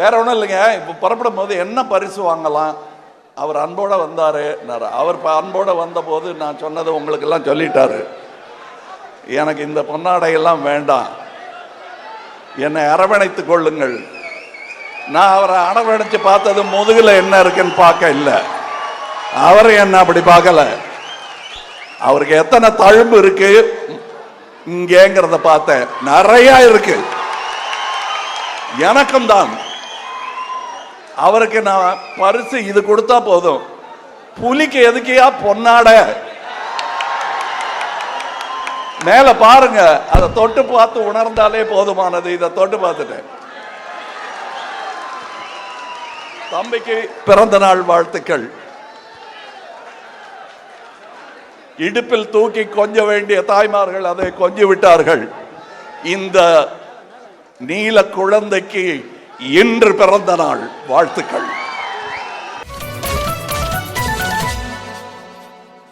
வேற ஒன்றும் இல்லைங்க. இப்போ புறப்படும் போது என்ன பரிசு வாங்கலாம்? அவர் அன்போட வந்தாரு. அவர் அன்போட வந்த போது நான் சொன்னது உங்களுக்கு எல்லாம் சொல்லிட்டாரு. எனக்கு இந்த பொன்னாடையெல்லாம் வேண்டாம், என்னை அரவணைத்துக் கொள்ளுங்கள். நான் அவரை அரவணைச்சு பார்த்தது முதுகுல என்ன இருக்குன்னு பார்க்க இல்லை, அவரை என்ன அப்படி பார்க்கல. அவருக்கு எத்தனை தழும்பு இருக்கு இங்கேங்கிறத பார்த்தேன், நிறைய இருக்கு. எனக்கும் தான். அவருக்கு நான் பரிசு இது கொடுத்தா போதும். புலிக்கு எதுக்கியா பொன்னாட? மேல பாருங்க, அதை தொட்டு பார்த்து உணர்ந்தாலே போதுமானது. இதை தொட்டு பார்த்துட்டேன். தம்பிக்கு பிறந்த நாள் வாழ்த்துக்கள். இடுப்பில் தூக்கி கொஞ்ச வேண்டிய தாய்மார்கள் அதை கொஞ்சி விட்டார்கள். இந்த நீல குழந்தைக்கு இன்று பிறந்த நாள் வாழ்த்துக்கள்.